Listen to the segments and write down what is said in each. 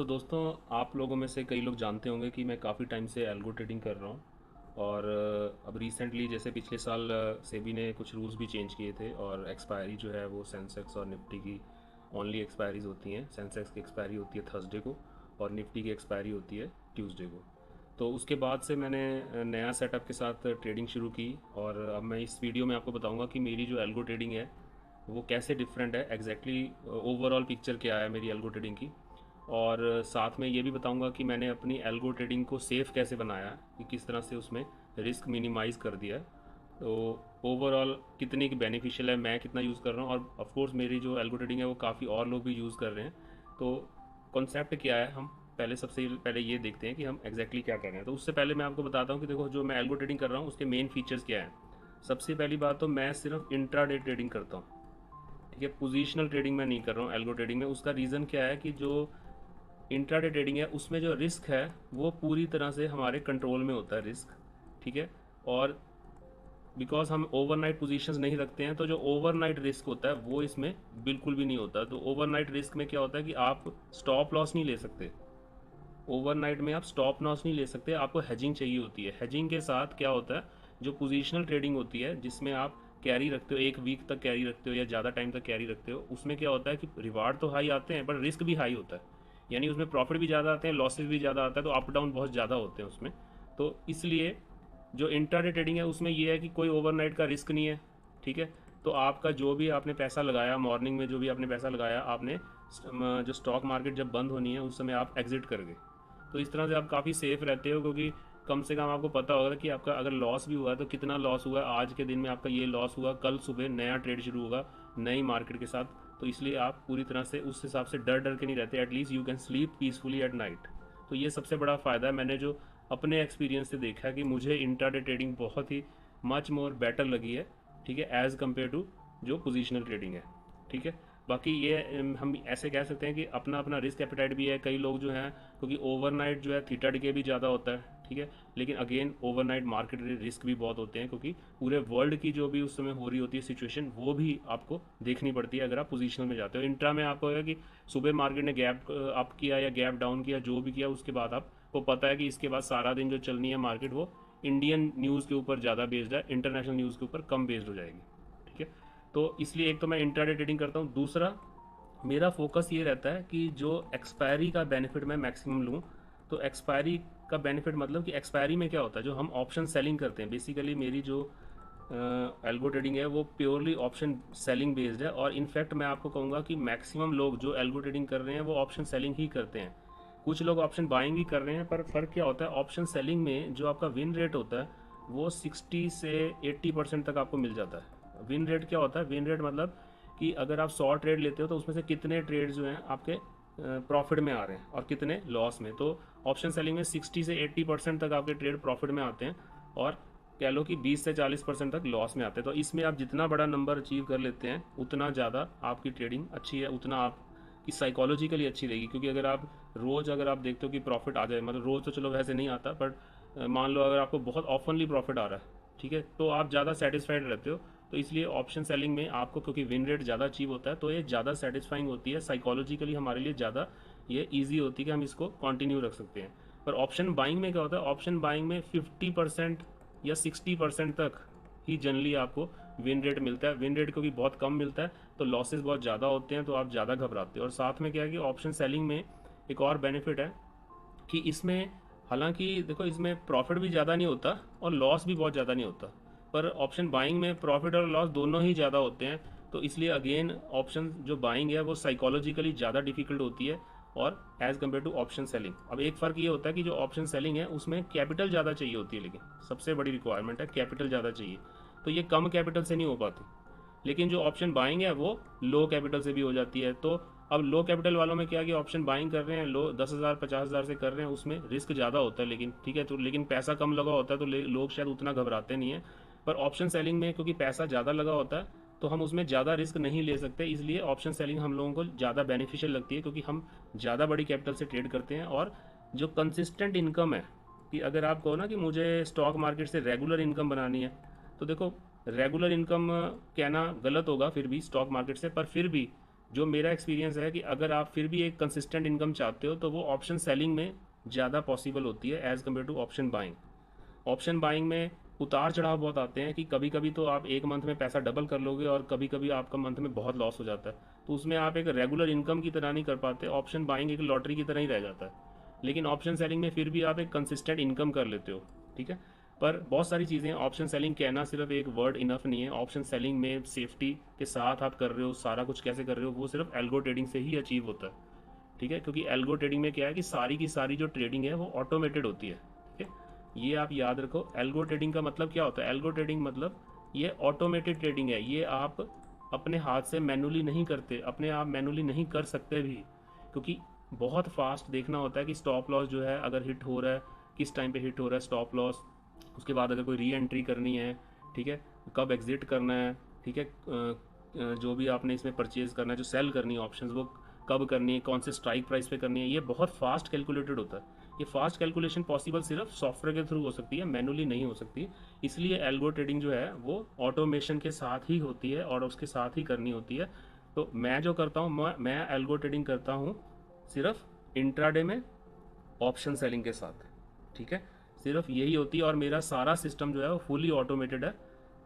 दोस्तों, आप लोगों में से कई लोग जानते होंगे कि मैं काफ़ी टाइम से एल्गो ट्रेडिंग कर रहा हूँ। और अब रिसेंटली जैसे पिछले साल सेबी ने कुछ रूल्स भी चेंज किए थे और एक्सपायरी जो है वो सेंसेक्स और निफ्टी की ओनली एक्सपायरीज होती हैं। सेंसेक्स की एक्सपायरी होती है थर्सडे को और निफ्टी की एक्सपायरी होती है ट्यूसडे को। तो उसके बाद से मैंने नया सेटअप के साथ ट्रेडिंग शुरू की। और अब मैं इस वीडियो में आपको बताऊंगा कि मेरी जो एल्गो ट्रेडिंग है वो कैसे डिफरेंट है, एग्जैक्टली ओवरऑल पिक्चर क्या है मेरी एल्गो ट्रेडिंग की। और साथ में ये भी बताऊंगा कि मैंने अपनी एल्गो ट्रेडिंग को सेफ़ कैसे बनाया है, कि किस तरह से उसमें रिस्क मिनिमाइज़ कर दिया है। तो ओवरऑल कितनी बेनिफिशियल है, मैं कितना यूज़ कर रहा हूँ, और ऑफ कोर्स मेरी जो एल्गो ट्रेडिंग है वो काफ़ी और लोग भी यूज़ कर रहे हैं। तो कॉन्सेप्ट क्या है, हम पहले सबसे पहले ये देखते हैं कि हम एग्जैक्टली क्या कर रहे हैं। तो उससे पहले मैं आपको बताता हूँ कि देखो, जो मैं एल्गो ट्रेडिंग कर रहा हूँ उसके मेन फीचर्स क्या हैं। सबसे पहली बात तो मैं सिर्फ इंट्राडे ट्रेडिंग करता हूँ। ठीक है, पोजीशनल ट्रेडिंग मैं नहीं कर रहा हूँ एल्गो ट्रेडिंग में। उसका रीज़न क्या है कि जो इंट्राडे ट्रेडिंग है उसमें जो रिस्क है वो पूरी तरह से हमारे कंट्रोल में होता है रिस्क। ठीक है। और बिकॉज हम ओवरनाइट पोजीशंस नहीं रखते हैं, तो जो ओवरनाइट रिस्क होता है वो इसमें बिल्कुल भी नहीं होता। तो ओवरनाइट रिस्क में क्या होता है कि आप स्टॉप लॉस नहीं ले सकते। ओवरनाइट में आप स्टॉप लॉस नहीं ले सकते, आपको हेजिंग चाहिए होती है। हेजिंग के साथ क्या होता है, जो पोजीशनल ट्रेडिंग होती है जिसमें आप कैरी रखते हो, एक वीक तक कैरी रखते हो या ज़्यादा टाइम तक कैरी रखते हो, उसमें क्या होता है कि रिवार्ड तो हाई आते हैं पर रिस्क भी हाई होता है। यानी उसमें प्रॉफिट भी ज़्यादा आते हैं, लॉसेस भी ज़्यादा आता है, तो अप डाउन बहुत ज़्यादा होते हैं उसमें। तो इसलिए जो इंट्राडे ट्रेडिंग है उसमें ये है कि कोई ओवरनाइट का रिस्क नहीं है। ठीक है। तो आपका जो भी आपने पैसा लगाया, मॉर्निंग में जो भी आपने पैसा लगाया, आपने जो स्टॉक मार्केट जब बंद होनी है उस समय आप एग्जिट कर गए। तो इस तरह से आप काफ़ी सेफ रहते हो, क्योंकि कम से कम आपको पता होगा कि आपका अगर लॉस भी हुआ है तो कितना लॉस हुआ है। आज के दिन में आपका ये लॉस हुआ, कल सुबह नया ट्रेड शुरू होगा नई मार्केट के साथ। तो इसलिए आप पूरी तरह से उस हिसाब से डर डर के नहीं रहते। At least you can sleep peacefully at night. तो ये सबसे बड़ा फ़ायदा है। मैंने जो अपने एक्सपीरियंस से देखा है कि मुझे इंट्राडे ट्रेडिंग बहुत ही मच मोर बेटर लगी है। ठीक है, एज़ कम्पेयर टू जो पोजिशनल ट्रेडिंग है। ठीक है। बाकी ये हम ऐसे कह सकते हैं कि अपना अपना रिस्क एपेटाइट भी है। कई लोग जो हैं, क्योंकि ओवरनाइट जो है थीटा डिके भी ज़्यादा होता है। ठीक है। लेकिन अगेन ओवरनाइट मार्केट रिस्क भी बहुत होते हैं, क्योंकि पूरे वर्ल्ड की जो भी उस समय हो रही होती है सिचुएशन, वो भी आपको देखनी पड़ती है अगर आप पोजीशनल में जाते हो। इंट्रा में आपको होगा कि सुबह मार्केट ने गैप अप किया या गैप डाउन किया, जो भी किया, उसके बाद आपको पता है कि इसके बाद सारा दिन जो चलनी है मार्केट वो इंडियन न्यूज़ के ऊपर ज़्यादा बेस्ड है, इंटरनेशनल न्यूज़ के ऊपर कम बेस्ड हो जाएगी। ठीक है। तो इसलिए एक तो मैं इंट्राडे ट्रेडिंग करता हूँ, दूसरा मेरा फोकस ये रहता है कि जो एक्सपायरी का बेनिफिट मैं मैक्सिमम लूँ। तो एक्सपायरी का बेनिफिट मतलब कि एक्सपायरी में क्या होता है, जो हम ऑप्शन सेलिंग करते हैं, बेसिकली मेरी जो एल्गो ट्रेडिंग है वो प्योरली ऑप्शन सेलिंग बेस्ड है। और इनफैक्ट मैं आपको कहूँगा कि मैक्सिमम लोग जो एल्गो ट्रेडिंग कर रहे हैं वो ऑप्शन सेलिंग ही करते हैं। कुछ लोग ऑप्शन बाइंग भी कर रहे हैं, पर फ़र्क क्या होता है, ऑप्शन सेलिंग में जो आपका विन रेट होता है वो 60 से 80% तक आपको मिल जाता है। विन रेट क्या होता है, विन रेट मतलब कि अगर आप 100 ट्रेड लेते हो तो उसमें से कितने ट्रेड जो हैं आपके प्रॉफिट में आ रहे हैं और कितने लॉस में। तो ऑप्शन सेलिंग में 60 से 80% तक आपके ट्रेड प्रॉफिट में आते हैं, और कह लो कि 20 से 40% तक लॉस में आते हैं। तो इसमें आप जितना बड़ा नंबर अचीव कर लेते हैं उतना ज़्यादा आपकी ट्रेडिंग अच्छी है, उतना आपकी साइकोलॉजिकली अच्छी रहेगी। क्योंकि अगर आप रोज़ अगर आप देखते हो कि प्रॉफिट आ जाए, मतलब रोज़ तो चलो वैसे नहीं आता, बट मान लो अगर आपको बहुत ऑफनली प्रॉफिट आ रहा है, ठीक है, तो आप ज़्यादा सेटिस्फाइड रहते हो। तो इसलिए ऑप्शन सेलिंग में आपको, क्योंकि विन रेट ज़्यादा अचीव होता है, तो ये ज़्यादा सेटिस्फाइंग होती है साइकोलॉजिकली हमारे लिए, ज़्यादा ये ईजी होती है कि हम इसको कंटिन्यू रख सकते हैं। पर ऑप्शन बाइंग में क्या होता है, ऑप्शन बाइंग में 50% या 60% तक ही जनरली आपको विन रेट मिलता है। विन रेट क्योंकि बहुत कम मिलता है तो लॉसेस बहुत ज़्यादा होते हैं, तो आप ज़्यादा घबराते हो। और साथ में क्या है कि ऑप्शन सेलिंग में एक और बेनिफिट है कि इसमें, हालांकि देखो, इसमें प्रॉफिट भी ज़्यादा नहीं होता और लॉस भी बहुत ज़्यादा नहीं होता, पर ऑप्शन बाइंग में प्रॉफिट और लॉस दोनों ही ज़्यादा होते हैं। तो इसलिए अगेन ऑप्शन जो बाइंग है वो साइकोलॉजिकली ज़्यादा डिफिकल्ट होती है और as compare to option selling. अब एक फ़र्क ये होता है कि जो ऑप्शन सेलिंग है उसमें कैपिटल ज़्यादा चाहिए होती है, लेकिन सबसे बड़ी रिक्वायरमेंट है कैपिटल ज़्यादा चाहिए। तो ये कम कैपिटल से नहीं हो पाती। लेकिन जो ऑप्शन बाइंग है वो लो कैपिटल से भी हो जाती है। तो अब लो कैपिटल वालों में क्या है कि ऑप्शन बाइंग कर रहे हैं, लो 10,000 50,000 से कर रहे हैं, उसमें रिस्क ज़्यादा होता है, लेकिन ठीक है, तो लेकिन पैसा कम लगा होता है तो लोग शायद उतना घबराते नहीं है। पर ऑप्शन सेलिंग में क्योंकि पैसा ज़्यादा लगा होता है तो हम उसमें ज़्यादा रिस्क नहीं ले सकते, इसलिए ऑप्शन सेलिंग हम लोगों को ज़्यादा बेनिफिशियल लगती है, क्योंकि हम ज़्यादा बड़ी कैपिटल से ट्रेड करते हैं। और जो कंसिस्टेंट इनकम है, कि अगर आप कहो ना कि मुझे स्टॉक मार्केट से रेगुलर इनकम बनानी है, तो देखो, रेगुलर इनकम कहना गलत होगा फिर भी स्टॉक मार्केट से, पर फिर भी जो मेरा एक्सपीरियंस है कि अगर आप फिर भी एक कंसिस्टेंट इनकम चाहते हो तो वो ऑप्शन सेलिंग में ज़्यादा पॉसिबल होती है as compare to option buying. Option buying में उतार चढ़ाव बहुत आते हैं कि कभी कभी तो आप एक मंथ में पैसा डबल कर लोगे और कभी कभी आपका मंथ में बहुत लॉस हो जाता है, तो उसमें आप एक रेगुलर इनकम की तरह नहीं कर पाते। ऑप्शन बाइंग एक लॉटरी की तरह ही रह जाता है। लेकिन ऑप्शन सेलिंग में फिर भी आप एक कंसिस्टेंट इनकम कर लेते हो। ठीक है। पर बहुत सारी चीज़ें हैं, ऑप्शन सेलिंग कहना सिर्फ एक वर्ड इनफ नहीं है। ऑप्शन सेलिंग में सेफ्टी के साथ आप कर रहे हो, सारा कुछ कैसे कर रहे हो वो सिर्फ एल्गो ट्रेडिंग से ही अचीव होता है। ठीक है, क्योंकि एल्गो ट्रेडिंग में क्या है कि सारी की सारी जो ट्रेडिंग है वो ऑटोमेटेड होती है। ठीक है, ये आप याद रखो। एल्गो ट्रेडिंग का मतलब क्या होता है? एल्गो ट्रेडिंग मतलब ये ऑटोमेटेड ट्रेडिंग है। ये आप अपने हाथ से मैनुअली नहीं करते, अपने आप मैनुअली नहीं कर सकते भी, क्योंकि बहुत फास्ट देखना होता है कि स्टॉप लॉस जो है अगर हिट हो रहा है, किस टाइम पे हिट हो रहा है स्टॉप लॉस, उसके बाद अगर कोई री एंट्री करनी है, ठीक है, कब एग्जिट करना है, ठीक है, जो भी आपने इसमें परचेज करना है, जो सेल करनी है ऑप्शंस, वो कब करनी है, कौन से स्ट्राइक प्राइस पे करनी है, ये बहुत फास्ट कैलकुलेटेड होता है। ये फास्ट कैलकुलेशन पॉसिबल सिर्फ सॉफ्टवेयर के थ्रू हो सकती है, मैनुअली नहीं हो सकती। इसलिए एल्गो ट्रेडिंग जो है वो ऑटोमेशन के साथ ही होती है और उसके साथ ही करनी होती है। तो मैं जो करता हूँ, मैं एल्गो ट्रेडिंग करता हूँ सिर्फ इंट्राडे में ऑप्शन सेलिंग के साथ। ठीक है, सिर्फ यही होती है और मेरा सारा सिस्टम जो है वो फुली ऑटोमेटेड है।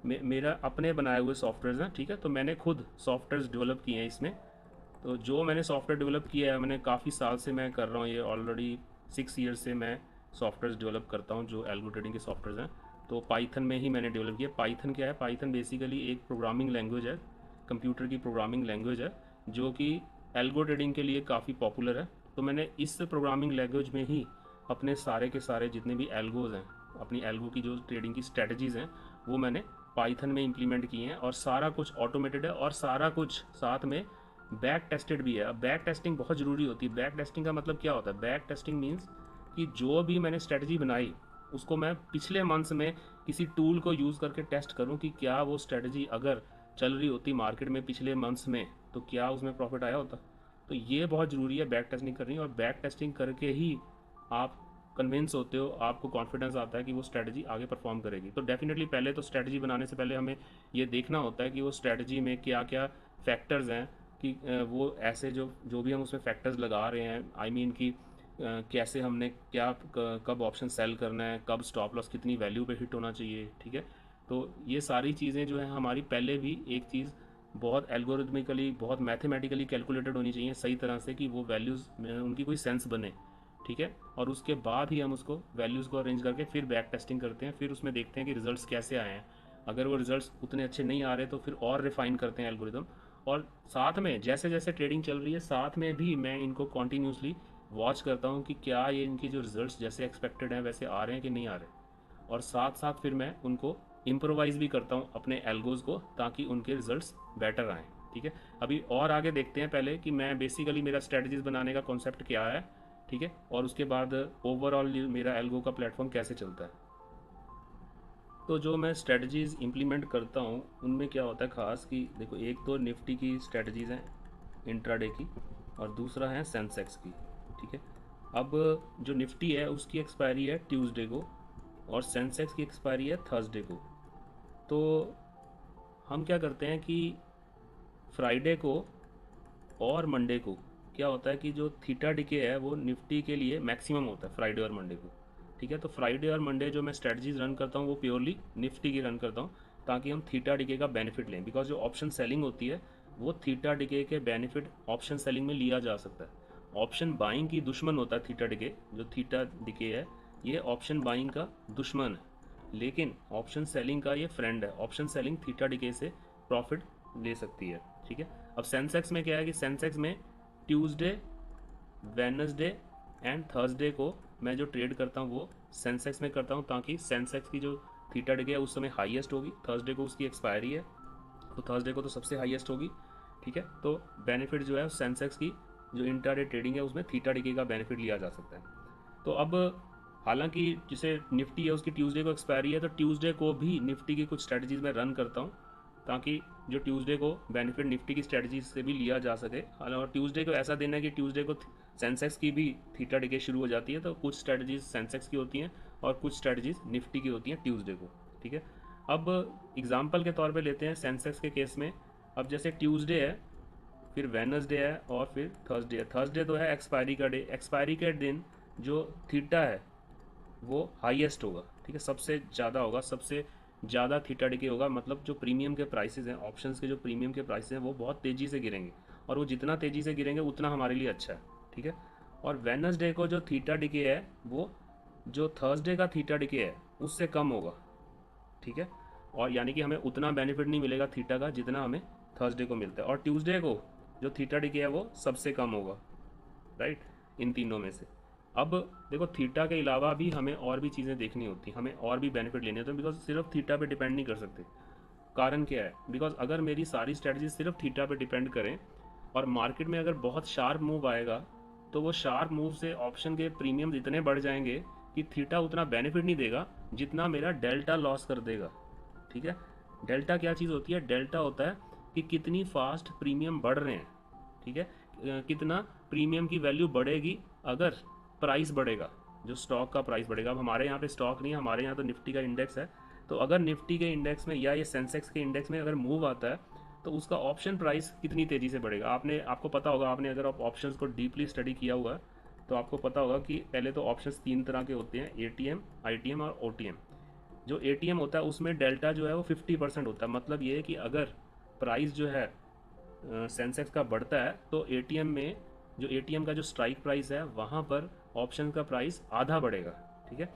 मेरा अपने बनाए हुए सॉफ्टवेयर हैं। ठीक है, तो मैंने खुद सॉफ्टवेयर डेवलप किए हैं इसमें। तो जो मैंने सॉफ्टवेयर डेवलप किया है, मैंने काफ़ी साल से मैं कर रहा हूँ ये, ऑलरेडी 6 ईयर्स से मैं सॉफ्टवेयर डेवलप करता हूँ जो एल्गो ट्रेडिंग के सॉफ्टवेयर हैं। तो पाइथन में ही मैंने डेवलप किया। पाइथन क्या है? पाइथन बेसिकली एक प्रोग्रामिंग लैंग्वेज है, कंप्यूटर की प्रोग्रामिंग लैंग्वेज है, जो कि एल्गो ट्रेडिंग के लिए काफ़ी पॉपुलर है। तो मैंने इस प्रोग्रामिंग लैंग्वेज में ही अपने सारे के सारे जितने भी एल्गोज हैं, अपनी एल्गो की जो ट्रेडिंग की स्ट्रेटजीज़ हैं, वो मैंने पाइथन में इम्प्लीमेंट किए हैं और सारा कुछ ऑटोमेटेड है और सारा कुछ साथ में बैक टेस्टेड भी है। अब बैक टेस्टिंग बहुत ज़रूरी होती है। बैक टेस्टिंग का मतलब क्या होता है? बैक टेस्टिंग मीन्स कि जो भी मैंने स्ट्रेटजी बनाई उसको मैं पिछले मंथ्स में किसी टूल को यूज़ करके टेस्ट करूं कि क्या वो स्ट्रेटजी अगर चल रही होती मार्केट में पिछले मंथ्स में तो क्या उसमें प्रॉफिट आया होता। तो ये बहुत ज़रूरी है बैक टेस्टिंग करनी, और बैक टेस्टिंग करके ही आप कन्विंस होते हो, आपको कॉन्फिडेंस आता है कि वो स्ट्रेटजी आगे परफॉर्म करेगी। तो डेफिनेटली पहले तो स्ट्रेटजी बनाने से पहले हमें ये देखना होता है कि वो स्ट्रेटजी में क्या क्या फैक्टर्स हैं, कि वो ऐसे जो जो भी हम उसमें फैक्टर्स लगा रहे हैं, आई मीन कि कैसे हमने क्या कब ऑप्शन सेल करना है, कब स्टॉप लॉस कितनी वैल्यू पे हिट होना चाहिए। ठीक है, तो ये सारी चीज़ें जो है हमारी पहले भी एक चीज़ बहुत एल्गोरिथमिकली, बहुत मैथमेटिकली कैलकुलेटेड होनी चाहिए सही तरह से कि वो वैल्यूज़ में उनकी कोई सेंस बने। ठीक है, और उसके बाद ही हम उसको वैल्यूज़ को अरेंज करके फिर बैक टेस्टिंग करते हैं, फिर उसमें देखते हैं कि रिजल्ट्स कैसे आए हैं। अगर वो रिजल्ट्स उतने अच्छे नहीं आ रहे तो फिर और रिफाइन करते हैं एल्गोरिदम। और साथ में जैसे जैसे ट्रेडिंग चल रही है साथ में भी मैं इनको कॉन्टीन्यूसली वॉच करता हूँ कि क्या ये इनकी जो रिजल्ट्स जैसे एक्सपेक्टेड हैं वैसे आ रहे हैं कि नहीं आ रहे, और साथ साथ फिर मैं उनको इम्प्रोवाइज़ भी करता हूँ अपने एल्गोज़ को, ताकि उनके रिजल्ट्स बेटर आएँ। ठीक है, अभी और आगे देखते हैं पहले कि मैं बेसिकली मेरा स्ट्रेटजीज बनाने का कॉन्सेप्ट क्या है। ठीक है, और उसके बाद ओवरऑल मेरा एल्गो का प्लेटफॉर्म कैसे चलता है। तो जो मैं स्ट्रेटजीज़ इंप्लीमेंट करता हूँ उनमें क्या होता है ख़ास कि देखो, एक तो निफ्टी की स्ट्रेटजीज़ हैं इंट्राडे की, और दूसरा है सेंसेक्स की। ठीक है, अब जो निफ्टी है उसकी एक्सपायरी है ट्यूसडे को और सेंसेक्स की एक्सपायरी है थर्सडे को। तो हम क्या करते हैं कि फ्राइडे को और मंडे को क्या होता है कि जो थीटा डिके है वो निफ्टी के लिए मैक्सिमम होता है फ्राइडे और मंडे को। ठीक है, तो फ्राइडे और मंडे जो मैं स्ट्रेटजीज रन करता हूँ वो प्योरली निफ्टी की रन करता हूँ, ताकि हम थीटा डिके का बेनिफिट लें। बिकॉज जो ऑप्शन सेलिंग होती है वो थीटा डिके के बेनिफिट ऑप्शन सेलिंग में लिया जा सकता है। ऑप्शन बाइंग की दुश्मन होता है थीटा डिके। जो थीटा डिके है ये ऑप्शन बाइंग का दुश्मन है, लेकिन ऑप्शन सेलिंग का ये फ्रेंड है। ऑप्शन सेलिंग थीटा डिके से प्रॉफिट ले सकती है। ठीक है, अब सेंसेक्स में क्या है कि सेंसेक्स में ट्यूसडे, वेडनेसडे एंड थर्सडे को मैं जो ट्रेड करता हूँ वो सेंसेक्स में करता हूँ, ताकि सेंसेक्स की जो थीटा डिके है उस समय हाईएस्ट होगी। थर्सडे को उसकी एक्सपायरी है तो थर्सडे को तो सबसे हाईएस्ट होगी। ठीक है, तो बेनिफिट जो है सेंसेक्स की जो इंट्राडे ट्रेडिंग है उसमें थीटा डिके का बेनिफिट लिया जा सकता है। तो अब हालांकि जैसे निफ्टी है उसकी ट्यूसडे को एक्सपायरी है, तो ट्यूसडे को भी निफ्टी की कुछ स्ट्रेटजीज में रन करता हूँ, ताकि जो ट्यूसडे को बेनिफिट निफ्टी की स्ट्रेटजी से भी लिया जा सके। और ट्यूसडे को ऐसा दिन है कि ट्यूसडे को सेंसेक्स की भी थीटा डिके शुरू हो जाती है, तो कुछ स्ट्रेटजीज सेंसेक्स की होती हैं और कुछ स्ट्रेटजीज निफ्टी की होती हैं ट्यूसडे को। ठीक है, अब एग्जांपल के तौर पे लेते हैं सेंसेक्स के केस में। अब जैसे ट्यूसडे है फिर वेनसडे है और फिर थर्सडे है। थर्सडे तो है एक्सपायरी का डे। एक्सपायरी के दिन जो थीटा है वो हाईएस्ट होगा, ठीक है, सबसे ज़्यादा होगा, सबसे ज़्यादा थीटा डिके होगा। मतलब जो प्रीमियम के प्राइसेस हैं, ऑप्शंस के जो प्रीमियम के प्राइसेस हैं वो बहुत तेज़ी से गिरेंगे, और वो जितना तेज़ी से गिरेंगे उतना हमारे लिए अच्छा है, ठीक है। और वेनसडे को जो थीटा डिके है वो जो थर्सडे का थीटा डिके है उससे कम होगा, ठीक है। और यानी कि हमें उतना बेनिफिट नहीं मिलेगा थीटा का जितना हमें थर्सडे को मिलता है। और ट्यूसडे को जो थीटा डिके है वो सबसे कम होगा, राइट, इन तीनों में से। अब देखो, थीटा के अलावा भी हमें और भी चीज़ें देखनी होती, हमें और भी बेनिफिट लेने होते हैं, बिकॉज सिर्फ थीटा पे डिपेंड नहीं कर सकते। कारण क्या है, बिकॉज अगर मेरी सारी स्ट्रेटजी सिर्फ थीटा पे डिपेंड करें और मार्केट में अगर बहुत शार्प मूव आएगा तो वो शार्प मूव से ऑप्शन के प्रीमियम इतने बढ़ जाएंगे कि थीटा उतना बेनिफिट नहीं देगा जितना मेरा डेल्टा लॉस कर देगा, ठीक है। डेल्टा क्या चीज़ होती है? डेल्टा होता है कि कितनी फास्ट प्रीमियम बढ़ रहे हैं, ठीक है, कितना प्रीमियम की वैल्यू बढ़ेगी अगर प्राइस बढ़ेगा, जो स्टॉक का प्राइस बढ़ेगा। अब हमारे यहाँ पे स्टॉक नहीं है, हमारे यहाँ तो निफ्टी का इंडेक्स है। तो अगर निफ्टी के इंडेक्स में या ये सेंसेक्स के इंडेक्स में अगर मूव आता है तो उसका ऑप्शन प्राइस कितनी तेज़ी से बढ़ेगा। आपको पता होगा, आपने अगर आप ऑप्शंस को डीपली स्टडी किया हुआ है तो आपको पता होगा कि पहले तो ऑप्शंस तीन तरह के होते हैं, एटीएम, आईटीएम और ओटीएम। जो एटीएम होता है उसमें डेल्टा जो है वो 50% होता है। मतलब ये है कि अगर प्राइस जो है सेंसेक्स का बढ़ता है तो एटीएम में जो एटीएम का जो स्ट्राइक प्राइस है वहाँ पर ऑप्शन का प्राइस आधा बढ़ेगा, ठीक है।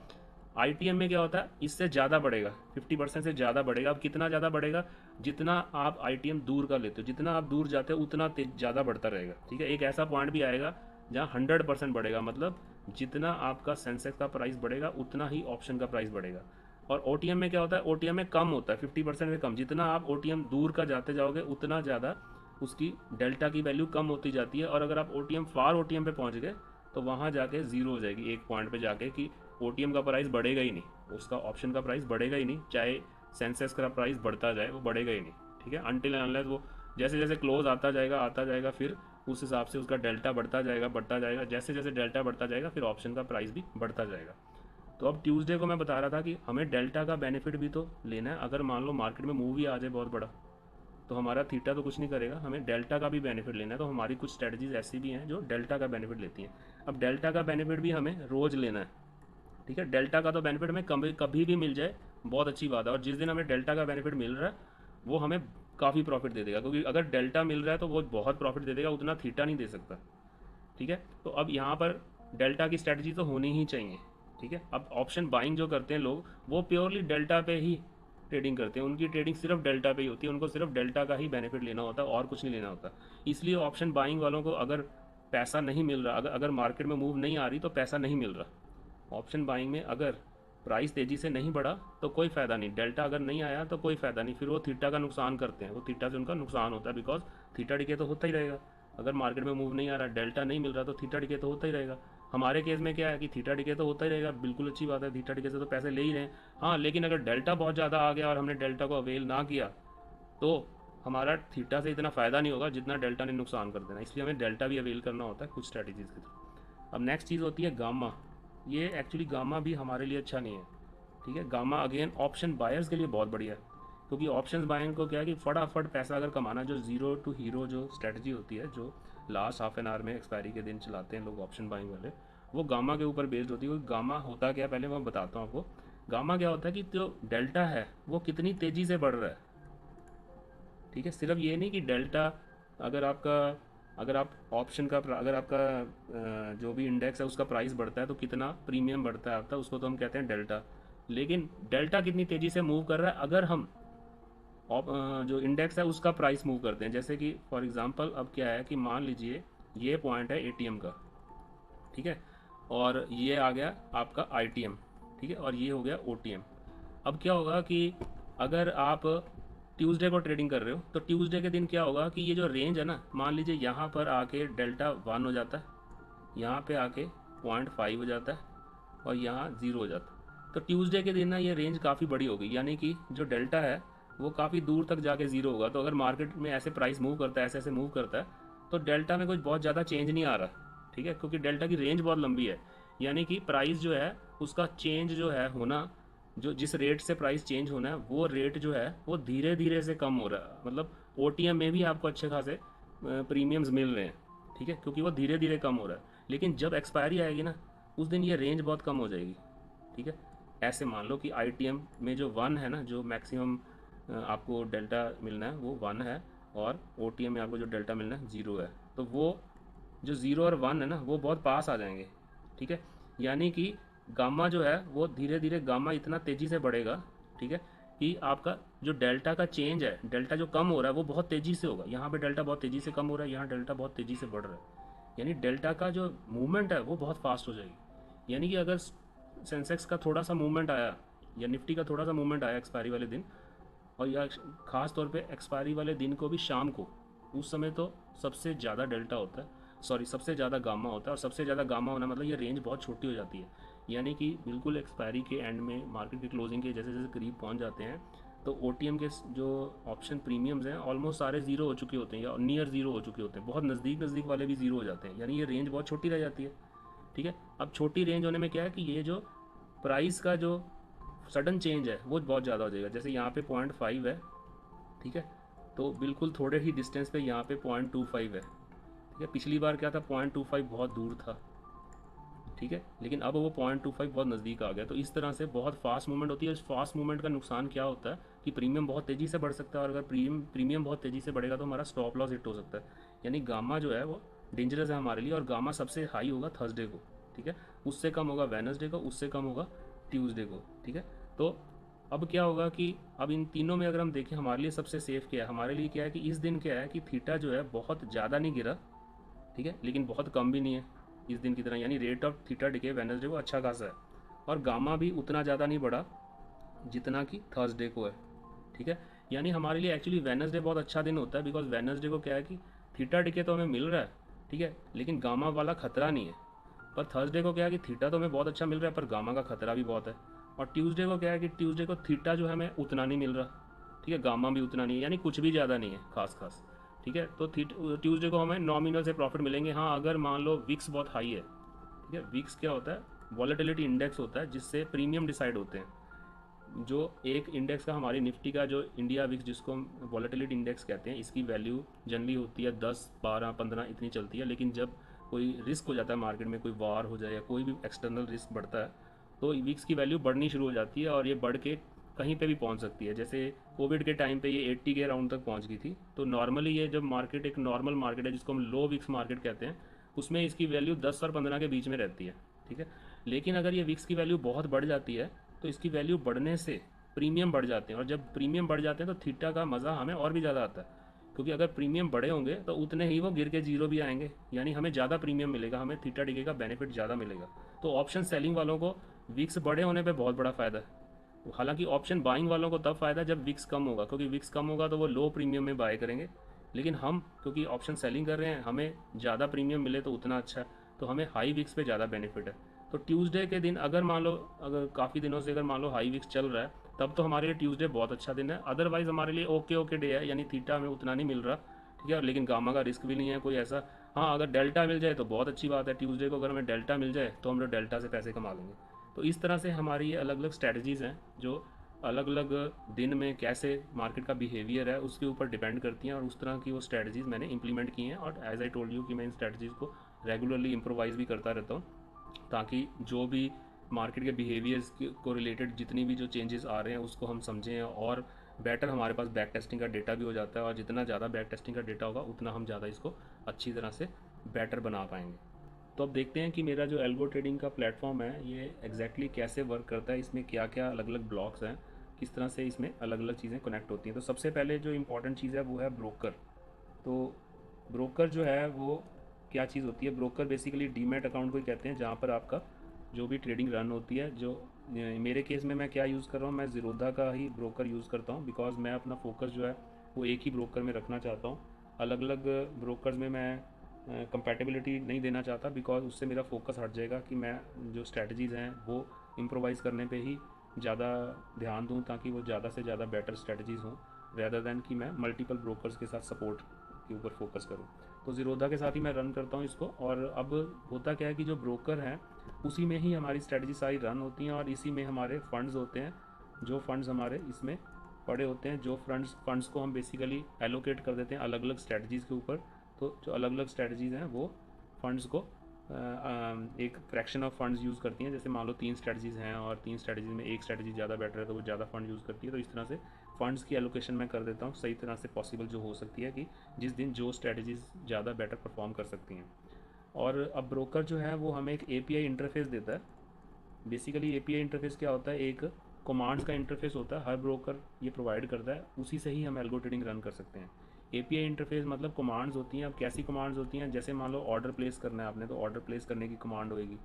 आईटीएम में क्या होता है, इससे ज़्यादा बढ़ेगा, 50% से ज़्यादा बढ़ेगा। अब कितना ज़्यादा बढ़ेगा? जितना आप आईटीएम दूर का लेते हो, जितना आप दूर जाते हो उतना ज़्यादा बढ़ता रहेगा, ठीक है। एक ऐसा पॉइंट भी आएगा जहाँ 100% बढ़ेगा, मतलब जितना आपका सेंसेक्स का प्राइस बढ़ेगा उतना ही ऑप्शन का प्राइस बढ़ेगा। और ओटीएम में क्या होता है? ओटीएम में कम होता है, 50% में कम। जितना आप ओटीएम दूर का जाते जाओगे उतना ज़्यादा उसकी डेल्टा की वैल्यू कम होती जाती है। और अगर आप ओटीएम फार ओटीएम पे पहुंच गए तो वहाँ जाके ज़ीरो हो जाएगी, एक पॉइंट पे जाके, कि ओटीएम का प्राइस बढ़ेगा ही नहीं, उसका ऑप्शन का प्राइस बढ़ेगा ही नहीं, चाहे सेंसेक्स का प्राइस बढ़ता जाए वो बढ़ेगा ही नहीं, ठीक है। अनटिल अनलेस वो जैसे जैसे क्लोज आता जाएगा फिर उस हिसाब से उसका डेल्टा बढ़ता जाएगा। जैसे जैसे डेल्टा बढ़ता जाएगा फिर ऑप्शन का प्राइस भी बढ़ता जाएगा। तो अब ट्यूसडे को मैं बता रहा था कि हमें डेल्टा का बेनिफिट भी तो लेना है। अगर मान लो मार्केट में मूव ही आ जाए बहुत बड़ा तो हमारा थीटा तो कुछ नहीं करेगा, हमें डेल्टा का भी बेनिफिट लेना है। तो हमारी कुछ स्ट्रेटजीज ऐसी भी हैं जो डेल्टा का बेनिफिट लेती हैं। अब डेल्टा का बेनिफिट भी हमें रोज़ लेना है, ठीक है। डेल्टा का तो बेनिफिट हमें कभी कभी भी मिल जाए बहुत अच्छी बात है, और जिस दिन हमें डेल्टा का बेनिफिट मिल रहा है वो हमें काफ़ी प्रॉफिट दे देगा, क्योंकि अगर डेल्टा मिल रहा है तो वो बहुत प्रॉफिट दे देगा, उतना थीटा नहीं दे सकता, ठीक है। तो अब यहाँ पर डेल्टा की स्ट्रेटजी तो होनी ही चाहिए, ठीक है। अब ऑप्शन बाइंग जो करते हैं लोग वो प्योरली डेल्टा पे ही ट्रेडिंग करते हैं, उनकी ट्रेडिंग सिर्फ डेल्टा पे ही होती है, उनको सिर्फ डेल्टा का ही बेनिफिट लेना होता है और कुछ नहीं लेना होता। इसलिए ऑप्शन बाइंग वालों को अगर पैसा नहीं मिल रहा, अगर मार्केट में मूव नहीं आ रही तो पैसा नहीं मिल रहा। ऑप्शन बाइंग में अगर प्राइस तेज़ी से नहीं बढ़ा तो कोई फ़ायदा नहीं, डेल्टा अगर नहीं आया तो कोई फ़ायदा नहीं, फिर वो थीटा का नुकसान करते हैं, वो थीटा से उनका नुकसान होता है, बिकॉज थीटा डिके तो होता ही रहेगा। अगर मार्केट में मूव नहीं आ रहा, डेल्टा नहीं मिल रहा, तो थीटा डिके तो होता ही रहेगा। हमारे केस में क्या है कि थीटा डिके तो होता ही रहेगा, बिल्कुल अच्छी बात है, थीटा डिके से तो पैसे ले ही रहे हैं। हाँ, लेकिन अगर डेल्टा बहुत ज़्यादा आ गया और हमने डेल्टा को अवेल ना किया तो हमारा थीटा से इतना फ़ायदा नहीं होगा जितना डेल्टा ने नुकसान कर देना। इसलिए हमें डेल्टा भी अवेल करना होता है कुछ स्ट्रैटेजीज़ के थ्रू। अब नेक्स्ट चीज़ होती है गामा। ये एक्चुअली गामा भी हमारे लिए अच्छा नहीं है, ठीक है। गामा अगेन ऑप्शन बायर्स के लिए बहुत बढ़िया है, क्योंकि ऑप्शन बाइंग को क्या है कि फटाफट पैसा अगर कमाना, जो जीरो टू हीरो जो स्ट्रेटजी होती है, जो लास्ट हाफ एन आवर में एक्सपायरी के दिन चलाते हैं लोग ऑप्शन बाइंग वाले, वो गामा के ऊपर बेस्ड होती है। गामा होता क्या है पहले मैं बताता हूँ आपको। गामा क्या होता है कि जो डेल्टा है वो कितनी तेज़ी से बढ़ रहा है, ठीक है। सिर्फ ये नहीं कि डेल्टा, अगर आप ऑप्शन का, अगर आपका जो भी इंडेक्स है उसका प्राइस बढ़ता है तो कितना प्रीमियम बढ़ता है आपका, उसको तो हम कहते हैं डेल्टा। लेकिन डेल्टा कितनी तेज़ी से मूव कर रहा है अगर हम जो इंडेक्स है उसका प्राइस मूव करते हैं। जैसे कि फॉर एग्जांपल अब क्या है कि मान लीजिए ये पॉइंट है एटीएम का, ठीक है, और ये आ गया आपका आईटीएम, ठीक है, और ये हो गया ओटीएम। अब क्या होगा कि अगर आप ट्यूसडे को ट्रेडिंग कर रहे हो तो ट्यूसडे के दिन क्या होगा कि ये जो रेंज है ना, मान लीजिए यहाँ पर आके डेल्टा 1 हो जाता है, यहाँ पे आके 0.5 हो जाता है और यहाँ 0 हो जाता है। तो ट्यूसडे के दिन ना ये रेंज काफ़ी बड़ी होगी, यानी कि जो डेल्टा है वो काफ़ी दूर तक जाके 0 होगा। तो अगर मार्केट में ऐसे प्राइस मूव करता है, ऐसे ऐसे मूव करता है, तो डेल्टा में कुछ बहुत ज़्यादा चेंज नहीं आ रहा, ठीक है, क्योंकि डेल्टा की रेंज बहुत लंबी है। यानी कि प्राइस जो है उसका चेंज जो है होना, जो जिस रेट से प्राइस चेंज होना है वो रेट जो है वो धीरे धीरे से कम हो रहा है। मतलब ओटीएम में भी आपको अच्छे खासे प्रीमियम्स मिल रहे हैं, ठीक है, क्योंकि वो धीरे धीरे कम हो रहा है। लेकिन जब एक्सपायरी आएगी ना, उस दिन ये रेंज बहुत कम हो जाएगी, ठीक है। ऐसे मान लो कि आईटीएम में जो वन है ना, जो मैक्सिमम आपको डेल्टा मिलना है वो वन है, और ओटीएम में आपको जो डेल्टा मिलना है ज़ीरो है। तो वो जो ज़ीरो और वन है ना, वो बहुत पास आ जाएंगे, ठीक है। यानी कि गामा जो है वो धीरे धीरे गामा इतना तेज़ी से बढ़ेगा, ठीक है, कि आपका जो डेल्टा का चेंज है, डेल्टा जो कम हो रहा है वो बहुत तेज़ी से होगा। यहाँ पे डेल्टा बहुत तेज़ी से कम हो रहा है, यहाँ डेल्टा बहुत तेज़ी से बढ़ रहा है। यानी डेल्टा का जो मूवमेंट है वो बहुत फास्ट हो जाएगी। यानी कि अगर सेंसेक्स का थोड़ा सा मूवमेंट आया या निफ्टी का थोड़ा सा मूवमेंट आया एक्सपायरी वाले दिन, और या ख़ास तौर पे एक्सपायरी वाले दिन को भी शाम को, उस समय तो सबसे ज़्यादा डेल्टा होता है, सॉरी सबसे ज़्यादा गामा होता है। और सबसे ज़्यादा गामा होना मतलब ये रेंज बहुत छोटी हो जाती है। यानी कि बिल्कुल एक्सपायरी के एंड में, मार्केट की क्लोजिंग के जैसे जैसे करीब पहुंच जाते हैं, तो ओटीएम के जो ऑप्शन प्रीमियम्स हैं ऑलमोस्ट सारे ज़ीरो हो चुके होते हैं या नियर ज़ीरो हो चुके होते हैं। बहुत नज़दीक नज़दीक वाले भी ज़ीरो हो जाते हैं, यानी ये रेंज बहुत छोटी रह जाती है, ठीक है। अब छोटी रेंज होने में क्या है कि ये जो प्राइस का जो सडन चेंज है वो बहुत ज़्यादा हो जाएगा। जैसे यहाँ पे 0.5 है, ठीक है, तो बिल्कुल थोड़े ही डिस्टेंस पे यहाँ पे 0.25 है, ठीक है। पिछली बार क्या था, 0.25 बहुत दूर था, ठीक है, लेकिन अब वो 0.25 बहुत नज़दीक आ गया। तो इस तरह से बहुत फास्ट मूवमेंट होती है। इस फास्ट मूवमेंट का नुकसान क्या होता है कि प्रीमियम बहुत तेज़ी से बढ़ सकता है, और अगर प्रीमियम बहुत तेज़ी से बढ़ेगा तो हमारा स्टॉप लॉस हिट हो सकता है। यानी गामा जो है वो डेंजरस है हमारे लिए, और गामा सबसे हाई होगा थर्सडे को, ठीक है, उससे कम होगा वेनसडे को, उससे कम होगा ट्यूसडे को, ठीक है। तो अब क्या होगा कि अब इन तीनों में अगर हम देखें हमारे लिए सबसे सेफ क्या है, हमारे लिए क्या है कि इस दिन क्या है कि थीटा जो है बहुत ज़्यादा नहीं गिरा, ठीक है, लेकिन बहुत कम भी नहीं है इस दिन की तरह। यानी rate of theta decay Wednesday को अच्छा खासा है, और गामा भी उतना ज़्यादा नहीं बढ़ा जितना कि थर्सडे को है, ठीक है। यानी हमारे लिए एक्चुअली वेनसडे बहुत अच्छा दिन होता है, बिकॉज वेनसडे को क्या है कि थीटा डिके तो हमें मिल रहा है, ठीक है, लेकिन गामा वाला खतरा नहीं है। पर थर्सडे को क्या है कि थीटा तो हमें बहुत अच्छा मिल रहा है, पर गामा का खतरा भी बहुत है। और ट्यूसडे को क्या है कि ट्यूसडे को थीटा जो है हमें उतना नहीं मिल रहा, ठीक है, गामा भी उतना नहीं है, यानी कुछ भी ज़्यादा नहीं है खास खास, ठीक है। तो ट्यूसडे को हमें नॉमिनल से प्रॉफिट मिलेंगे। हाँ, अगर मान लो विक्स बहुत हाई है, ठीक है, विक्स क्या होता है, वॉलेटिलिटी इंडेक्स होता है जिससे प्रीमियम डिसाइड होते हैं। जो एक इंडेक्स का, हमारी निफ्टी का जो इंडिया विक्स जिसको हम वॉलेटिलिटी इंडेक्स कहते हैं, इसकी वैल्यू जनरली होती है 10, 12, 15 इतनी चलती है। लेकिन जब कोई रिस्क हो जाता है मार्केट में, कोई वार हो जाए या कोई भी एक्सटर्नल रिस्क बढ़ता है, तो विक्स की वैल्यू बढ़नी शुरू हो जाती है, और ये बढ़ के कहीं पे भी पहुंच सकती है। जैसे कोविड के टाइम पे ये 80 के अराउंड तक पहुंच गई थी। तो नॉर्मली ये जब मार्केट एक नॉर्मल मार्केट है जिसको हम लो विक्स मार्केट कहते हैं, उसमें इसकी वैल्यू 10 और 15 के बीच में रहती है, ठीक है। लेकिन अगर ये विक्स की वैल्यू बहुत बढ़ जाती है, तो इसकी वैल्यू बढ़ने से प्रीमियम बढ़ जाते हैं, और जब प्रीमियम बढ़ जाते हैं तो थीटा का मज़ा हमें और भी ज़्यादा आता है, क्योंकि अगर प्रीमियम बड़े होंगे तो उतने ही वो गिर के जीरो भी आएंगे, यानी हमें ज़्यादा प्रीमियम मिलेगा, हमें थीटा डिके का बेनिफिट ज़्यादा मिलेगा। तो ऑप्शन सेलिंग वालों को विक्स बड़े होने पे बहुत बड़ा फ़ायदा है। हालांकि ऑप्शन बाइंग वालों को तब फ़ायदा जब विक्स कम होगा, क्योंकि विक्स कम होगा तो वो लो प्रीमियम में बाय करेंगे। लेकिन हम क्योंकि ऑप्शन सेलिंग कर रहे हैं, हमें ज़्यादा प्रीमियम मिले तो उतना अच्छा है, तो हमें हाई विक्स पे ज़्यादा बेनिफिट है। तो ट्यूसडे के दिन अगर मान लो, अगर काफ़ी दिनों से अगर मान लो हाई विक्स चल रहा है, तब तो हमारे लिए ट्यूसडे बहुत अच्छा दिन है। अदरवाइज हमारे लिए ओके ओके डे है, यानी थीटा हमें उतना नहीं मिल रहा, ठीक है, लेकिन गामा का रिस्क भी नहीं है कोई ऐसा। हाँ, अगर डेल्टा मिल जाए तो बहुत अच्छी बात है। ट्यूसडे को अगर हमें डेल्टा मिल जाए तो हम लोग डेल्टा से पैसे कमा लेंगे। तो इस तरह से हमारी ये अलग अलग स्ट्रैटेजीज़ हैं, जो अलग अलग दिन में कैसे मार्केट का बिहेवियर है उसके ऊपर डिपेंड करती हैं, और उस तरह की वो स्ट्रैटेजीज़ मैंने इंप्लीमेंट की हैं। और एज आई टोल्ड यू कि मैं इन स्ट्रैटेजीज़ को रेगुलरली इम्प्रोवाइज़ भी करता रहता हूँ, ताकि जो भी मार्केट के बिहेवियर्स को रिलेटेड जितनी भी जो चेंजेस आ रहे हैं उसको हम समझें, और बेटर हमारे पास बैक टेस्टिंग का डेटा भी हो जाता है। और जितना ज़्यादा बैक टेस्टिंग का डेटा होगा उतना हम ज़्यादा इसको अच्छी तरह से बेटर बना पाएंगे। तो अब देखते हैं कि मेरा जो एल्गो ट्रेडिंग का प्लेटफॉर्म है ये एग्जैक्टली कैसे वर्क करता है, इसमें क्या क्या अलग अलग ब्लॉक्स हैं, किस तरह से इसमें अलग अलग चीज़ें कनेक्ट होती हैं। तो सबसे पहले जो इम्पोर्टेंट चीज़ है वो है ब्रोकर। तो ब्रोकर जो है वो क्या चीज़ होती है, ब्रोकर बेसिकली डीमैट अकाउंट को ही कहते हैं, जहाँ पर आपका जो भी ट्रेडिंग रन होती है, जो मेरे केस में मैं क्या यूज़ कर रहा हूँ, मैं ज़ीरोधा का ही ब्रोकर यूज़ करता हूँ, बिकॉज मैं अपना फोकस जो है वो एक ही ब्रोकर में रखना चाहता हूँ। अलग अलग ब्रोकर्स में मैं कंपैटिबिलिटी नहीं देना चाहता, बिकॉज उससे मेरा फोकस हट जाएगा कि मैं जो स्ट्रैटेजीज़ हैं वो इम्प्रोवाइज़ करने पे ही ज़्यादा ध्यान दूँ, ताकि वो ज़्यादा से ज़्यादा बेटर स्ट्रैटेजीज़ हों, रेदर दैन कि मैं मल्टीपल ब्रोकर्स के साथ सपोर्ट के ऊपर फोकस करूँ। तो ज़ीरोधा के साथ ही मैं रन करता हूँ इसको। और अब होता क्या है कि जो ब्रोकर हैं उसी में ही हमारी स्ट्रैटेजी सारी रन होती हैं, और इसी में हमारे फंड्स होते हैं, जो फंड्स हमारे इसमें पड़े होते हैं, जो फंड्स को हम बेसिकली एलोकेट कर देते हैं अलग अलग स्ट्रैटेजीज़ के ऊपर। तो तो जो अलग अलग स्ट्रेटजीज़ हैं वो फंड्स को एक फ्रैक्शन ऑफ फंड्स यूज़ करती हैं। जैसे मान लो 3 स्ट्रेटजीज़ हैं और 3 स्ट्रेटजीज़ में एक स्ट्रेटजी ज़्यादा बेटर है तो वो ज़्यादा फंड यूज़ करती है। तो इस तरह से फंड्स की एलोकेशन मैं कर देता हूँ सही तरह से पॉसिबल जो हो सकती है कि जिस दिन जो स्ट्रेटजीज़ ज़्यादा बेटर परफॉर्म कर सकती हैं। और अब ब्रोकर जो है वो हमें एक एपीआई इंटरफेस देता है। बेसिकली एपीआई इंटरफेस क्या होता है, एक कमांड्स का इंटरफेस होता है, हर ब्रोकर ये प्रोवाइड करता है, उसी से ही हम एल्गो ट्रेडिंग रन कर सकते हैं। एपीआई इंटरफेस मतलब कमांड्स होती हैं। अब कैसी कमांड्स होती हैं, जैसे मान लो ऑर्डर प्लेस करना है आपने तो ऑर्डर प्लेस करने की कमांड होगी,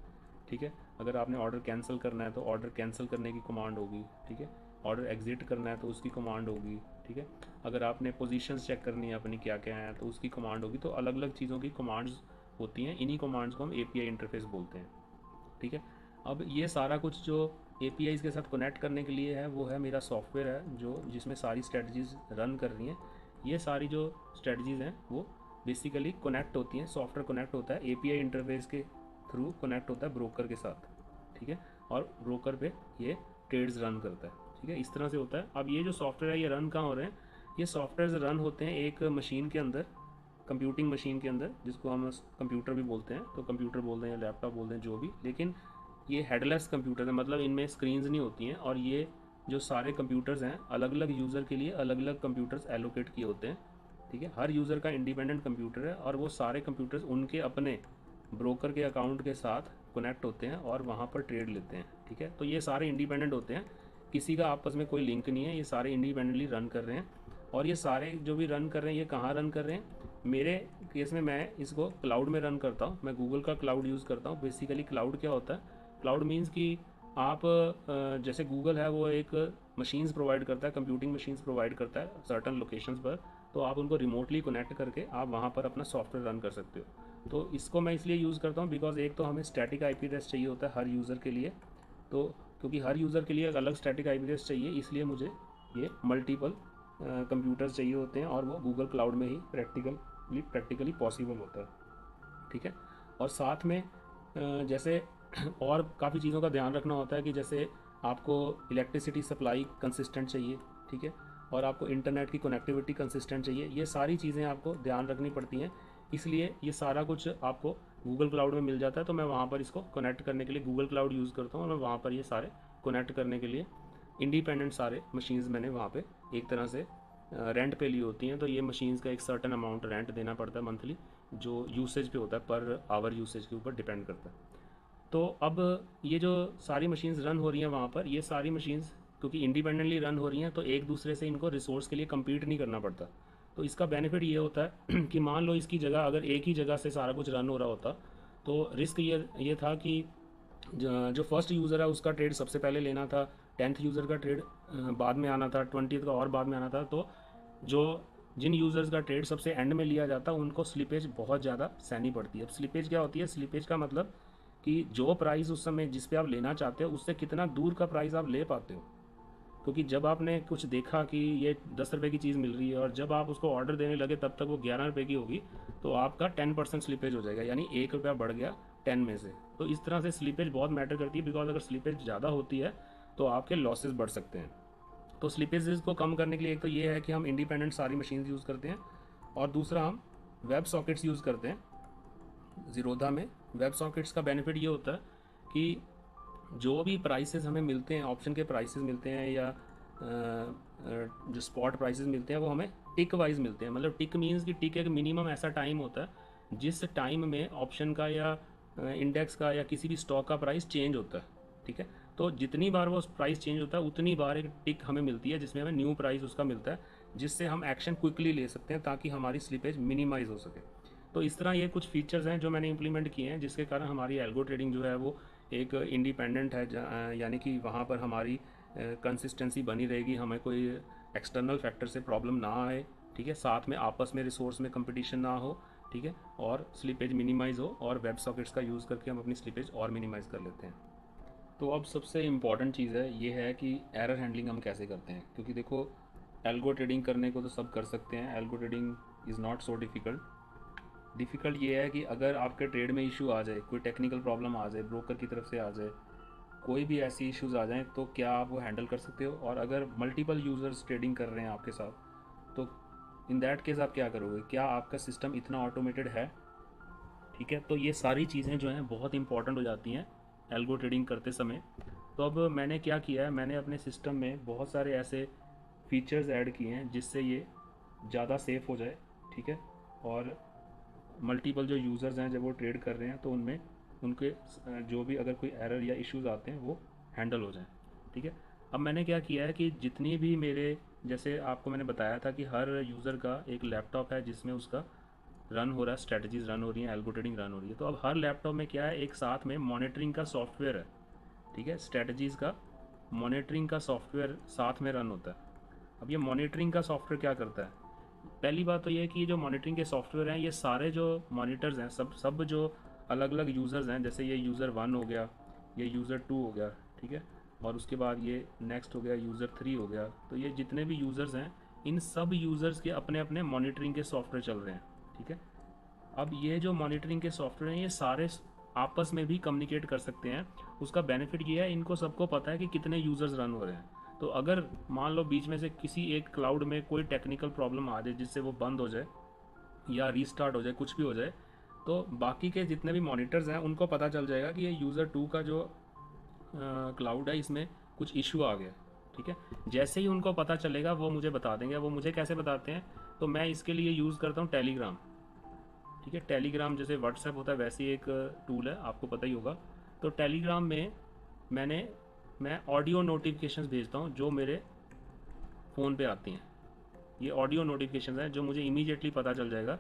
ठीक है। अगर आपने ऑर्डर कैंसिल करना है तो ऑर्डर कैंसिल करने की कमांड होगी, ठीक है। ऑर्डर एग्जिट करना है तो उसकी कमांड होगी, ठीक है। अगर आपने पोजीशंस चेक करनी है अपनी क्या क्या है तो उसकी कमांड होगी। तो अलग अलग चीज़ों की कमांड्स होती हैं, इन्हीं कमांड्स को हम एपीआई इंटरफेस बोलते हैं, ठीक है। अब ये सारा कुछ जो एपीआईज़ के साथ कनेक्ट करने के लिए है वो है मेरा सॉफ्टवेयर है जो जिसमें सारी स्ट्रेटजीज़ रन कर रही हैं। ये सारी जो स्ट्रेटजीज़ हैं वो बेसिकली कनेक्ट होती हैं, सॉफ्टवेयर कनेक्ट होता है एपीआई इंटरफेस के थ्रू, कनेक्ट होता है ब्रोकर के साथ, ठीक है। और ब्रोकर पे ये ट्रेड्स रन करता है, ठीक है। इस तरह से होता है। अब ये जो सॉफ्टवेयर है ये रन कहाँ हो रहे हैं, ये सॉफ्टवेयर रन होते हैं एक मशीन के अंदर, कंप्यूटिंग मशीन के अंदर, जिसको हम कंप्यूटर भी बोलते हैं, तो कंप्यूटर बोल दें या लैपटॉप बोल दें जो भी, लेकिन ये हेडलेस कंप्यूटर है, मतलब इनमें स्क्रीन्स नहीं होती हैं। और ये जो सारे कंप्यूटर्स हैं अलग अलग यूज़र के लिए अलग अलग कंप्यूटर्स एलोकेट किए होते हैं, ठीक है। हर यूज़र का इंडिपेंडेंट कंप्यूटर है और वो सारे कंप्यूटर्स उनके अपने ब्रोकर के अकाउंट के साथ कनेक्ट होते हैं और वहाँ पर ट्रेड लेते हैं, ठीक है। तो ये सारे इंडिपेंडेंट होते हैं, किसी का आपस में कोई लिंक नहीं है, ये सारे इंडिपेंडेंटली रन कर रहे हैं। और ये सारे जो भी रन कर रहे हैं ये कहाँ रन कर रहे हैं, मेरे केस में मैं इसको क्लाउड में रन करता हूँ, मैं गूगल का क्लाउड यूज़ करता हूँ। बेसिकली क्लाउड क्या होता है, क्लाउड मीन्स कि आप जैसे गूगल है वो एक मशीन्स प्रोवाइड करता है, कंप्यूटिंग मशीन्स प्रोवाइड करता है सर्टन लोकेशंस पर, तो आप उनको रिमोटली कनेक्ट करके आप वहाँ पर अपना सॉफ्टवेयर रन कर सकते हो। तो इसको मैं इसलिए यूज़ करता हूँ बिकॉज एक तो हमें स्टैटिक आईपी एड्रेस चाहिए होता है हर यूज़र के लिए, तो क्योंकि हर यूज़र के लिए एक अलग स्टैटिक आईपी एड्रेस चाहिए, इसलिए मुझे ये मल्टीपल कंप्यूटर्स चाहिए होते हैं और वो गूगल क्लाउड में ही प्रैक्टिकली पॉसिबल होता है, ठीक है। और साथ में जैसे और काफ़ी चीज़ों का ध्यान रखना होता है कि जैसे आपको इलेक्ट्रिसिटी सप्लाई कंसिस्टेंट चाहिए, ठीक है। और आपको इंटरनेट की कनेक्टिविटी कंसिस्टेंट चाहिए, ये सारी चीज़ें आपको ध्यान रखनी पड़ती हैं। इसलिए ये सारा कुछ आपको गूगल क्लाउड में मिल जाता है, तो मैं वहाँ पर इसको कनेक्ट करने के लिए गूगल क्लाउड यूज़ करता हूँ और मैं वहाँ पर ये सारे कनेक्ट करने के लिए इंडिपेंडेंट सारे मशीन्स मैंने वहाँ पे एक तरह से रेंट पे ली होती हैं। तो ये मशीन्स का एक सर्टन अमाउंट रेंट देना पड़ता है मंथली, जो यूसेज पे होता है, पर आवर यूसेज के ऊपर डिपेंड करता है। तो अब ये जो सारी मशीन्स रन हो रही हैं वहाँ पर, ये सारी मशीन्स क्योंकि इंडिपेंडेंटली रन हो रही हैं तो एक दूसरे से इनको रिसोर्स के लिए कम्पीट नहीं करना पड़ता। तो इसका बेनिफिट ये होता है कि मान लो इसकी जगह अगर एक ही जगह से सारा कुछ रन हो रहा होता तो रिस्क ये था कि जो फर्स्ट यूज़र है उसका ट्रेड सबसे पहले लेना था, 10th यूज़र का ट्रेड बाद में आना था, 20th का और बाद में आना था। तो जो जिन यूज़र्स का ट्रेड सबसे एंड में लिया जाता है उनको स्लिपेज बहुत ज़्यादा सहनी पड़ती है। अब स्लिपेज क्या होती है, स्लिपेज का मतलब कि जो प्राइस उस समय जिस पे आप लेना चाहते हो उससे कितना दूर का प्राइस आप ले पाते हो। क्योंकि जब आपने कुछ देखा कि ये 10 रुपये की चीज़ मिल रही है और जब आप उसको ऑर्डर देने लगे तब तक वो 11 रुपये की होगी, तो आपका 10% स्लिपेज हो जाएगा, यानी 1 रुपया बढ़ गया 10 में से। तो इस तरह से स्लिपेज बहुत मैटर करती है, बिकॉज अगर स्लिपेज ज़्यादा होती है तो आपके लॉसेस बढ़ सकते हैं। तो स्लिपेजेस को कम करने के लिए एक तो ये है कि हम इंडिपेंडेंट सारी मशीन यूज़ करते हैं और दूसरा हम वेब सॉकेट्स यूज़ करते हैं ज़ीरोधा में। वेब सॉकेट्स का बेनिफिट ये होता है कि जो भी प्राइसेस हमें मिलते हैं, ऑप्शन के प्राइसेस मिलते हैं या जो स्पॉट प्राइसेस मिलते हैं वो हमें टिक वाइज मिलते हैं। मतलब टिक मीन्स कि टिक एक मिनिमम ऐसा टाइम होता है जिस टाइम में ऑप्शन का या इंडेक्स का या किसी भी स्टॉक का प्राइस चेंज होता है, ठीक है। तो जितनी बार वो प्राइस चेंज होता है उतनी बार एक टिक हमें मिलती है जिसमें हमें न्यू प्राइस उसका मिलता है, जिससे हम एक्शन क्विकली ले सकते हैं ताकि हमारी स्लिपेज मिनिमाइज हो सके। तो इस तरह ये कुछ फीचर्स हैं जो मैंने इंप्लीमेंट किए हैं जिसके कारण हमारी एल्गो ट्रेडिंग जो है वो एक इंडिपेंडेंट है, यानी कि वहाँ पर हमारी कंसिस्टेंसी बनी रहेगी, हमें कोई एक्सटर्नल फैक्टर से प्रॉब्लम ना आए, ठीक है। साथ में आपस में रिसोर्स में कंपटीशन ना हो, ठीक है, और स्लिपेज मिनिमाइज़ हो, और वेब सॉकेट्स का यूज़ करके हम अपनी स्लिपेज और मिनिमाइज़ कर लेते हैं। तो अब सबसे इम्पॉर्टेंट चीज़ है ये है कि एरर हैंडलिंग हम कैसे करते हैं, क्योंकि देखो एल्गो ट्रेडिंग करने को तो सब कर सकते हैं, algo trading is not so difficult ये है कि अगर आपके ट्रेड में इशू आ जाए, कोई टेक्निकल प्रॉब्लम आ जाए, ब्रोकर की तरफ से आ जाए, कोई भी ऐसी इश्यूज़ आ जाएं, तो क्या आप वो हैंडल कर सकते हो। और अगर मल्टीपल यूज़र्स ट्रेडिंग कर रहे हैं आपके साथ तो इन दैट केस आप क्या करोगे, क्या आपका सिस्टम इतना ऑटोमेटेड है? ठीक है, तो ये सारी चीज़ें जो हैं बहुत इंपॉर्टेंट हो जाती हैं एल्गो ट्रेडिंग करते समय। तो अब मैंने क्या किया है, मैंने अपने सिस्टम में बहुत सारे ऐसे फीचर्स ऐड किए हैं जिससे ये ज़्यादा सेफ हो जाए। ठीक है, और मल्टीपल जो यूज़र्स हैं जब वो ट्रेड कर रहे हैं तो उनमें उनके जो भी अगर कोई एरर या इश्यूज आते हैं वो हैंडल हो जाएं। ठीक है, अब मैंने क्या किया है कि जितनी भी मेरे, जैसे आपको मैंने बताया था कि हर यूज़र का एक लैपटॉप है जिसमें उसका रन हो रहा है, स्ट्रेटजीज रन हो रही हैं, एल्गो ट्रेडिंग रन हो रही है। तो अब हर लैपटॉप में क्या है, एक साथ में मॉनिटरिंग का सॉफ्टवेयर है। ठीक है, स्ट्रेटजीज का मॉनिटरिंग का सॉफ्टवेयर साथ में रन होता है। अब ये मॉनिटरिंग का सॉफ्टवेयर क्या करता है, पहली बात तो ये है कि ये जो मॉनिटरिंग के सॉफ्टवेयर हैं, ये सारे जो मॉनिटर्स हैं, सब सब जो अलग अलग यूज़र्स हैं, जैसे ये यूज़र 1 हो गया, ये यूज़र 2 हो गया, ठीक है, और उसके बाद ये नेक्स्ट हो गया, यूज़र 3 हो गया, तो ये जितने भी यूज़र्स हैं इन सब यूज़र्स के अपने अपने मॉनिटरिंग के सॉफ्टवेयर चल रहे हैं। ठीक है, अब ये जो मॉनिटरिंग के सॉफ्टवेयर हैं ये सारे आपस में भी कम्युनिकेट कर सकते हैं। उसका बेनिफिट ये है, इनको सबको पता है कि कितने यूज़र्स रन हो रहे हैं। तो अगर मान लो बीच में से किसी एक क्लाउड में कोई टेक्निकल प्रॉब्लम आ जाए जिससे वो बंद हो जाए या रीस्टार्ट हो जाए, कुछ भी हो जाए, तो बाकी के जितने भी मॉनिटर्स हैं उनको पता चल जाएगा कि ये यूज़र 2 का जो क्लाउड है इसमें कुछ इशू आ गया। ठीक है, जैसे ही उनको पता चलेगा वो मुझे बता देंगे। वो मुझे कैसे बताते हैं, तो मैं इसके लिए यूज़ करता हूँ टेलीग्राम। ठीक है, टेलीग्राम जैसे व्हाट्सएप होता है वैसे ही एक टूल है, आपको पता ही होगा। तो टेलीग्राम में मैं ऑडियो नोटिफिकेशंस भेजता हूँ जो मेरे फ़ोन पे आती हैं। ये ऑडियो नोटिफिकेशंस हैं जो मुझे इमीडिएटली पता चल जाएगा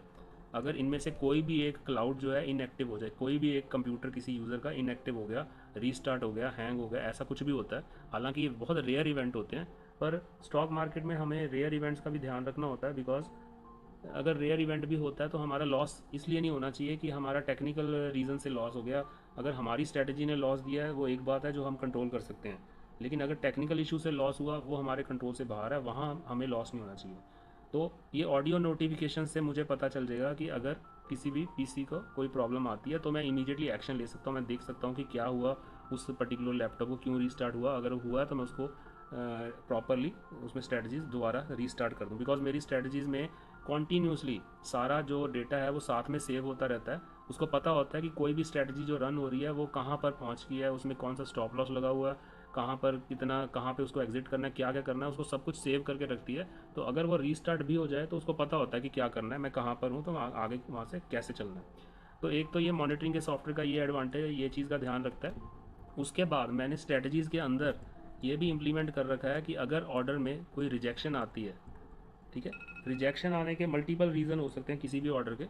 अगर इनमें से कोई भी एक क्लाउड जो है इनएक्टिव हो जाए, कोई भी एक कंप्यूटर किसी यूज़र का इनएक्टिव हो गया, रीस्टार्ट हो गया, हैंग हो गया, ऐसा कुछ भी होता है। हालांकि ये बहुत रेयर इवेंट होते हैं, पर स्टॉक मार्केट में हमें रेयर इवेंट्स का भी ध्यान रखना होता है, बिकॉज अगर रेयर इवेंट भी होता है तो हमारा लॉस इसलिए नहीं होना चाहिए कि हमारा टेक्निकल रीज़न से लॉस हो गया। अगर हमारी स्ट्रेटजी ने लॉस दिया है वो एक बात है जो हम कंट्रोल कर सकते हैं, लेकिन अगर टेक्निकल इशू से लॉस हुआ वो हमारे कंट्रोल से बाहर है, वहाँ हमें लॉस नहीं होना चाहिए। तो ये ऑडियो नोटिफिकेशन से मुझे पता चल जाएगा कि अगर किसी भी पीसी को कोई प्रॉब्लम आती है तो मैं इमीडिएटली एक्शन ले सकता हूँ। मैं देख सकता हूँ कि क्या हुआ, उस पर्टिकुलर लैपटॉप को क्यों रीस्टार्ट हुआ, अगर हुआ है तो मैं उसको प्रॉपरली उसमें स्ट्रेटजीज दोबारा रीस्टार्ट कर दूँ। बिकॉज मेरी स्ट्रेटजीज में कॉन्टीन्यूसली सारा जो डेटा है वो साथ में सेव होता रहता है। उसको पता होता है कि कोई भी स्ट्रेटजी जो रन हो रही है वो कहाँ पर पहुँच गई है, उसमें कौन सा स्टॉप लॉस लगा हुआ है, कहाँ पर कितना, कहाँ पे उसको एग्जिट करना है, क्या क्या करना है, उसको सब कुछ सेव करके रखती है। तो अगर वो रीस्टार्ट भी हो जाए तो उसको पता होता है कि क्या करना है, मैं कहाँ पर हूँ, तो आगे वहाँ से कैसे चलना है। तो एक तो ये मॉनिटरिंग के सॉफ्टवेयर का ये एडवांटेज है, ये चीज़ का ध्यान रखता है। उसके बाद मैंने स्ट्रेटजीज़ के अंदर ये भी इम्प्लीमेंट कर रखा है कि अगर ऑर्डर में कोई रिजेक्शन आती है, ठीक है, रिजेक्शन आने के मल्टीपल रीज़न हो सकते हैं किसी भी ऑर्डर के,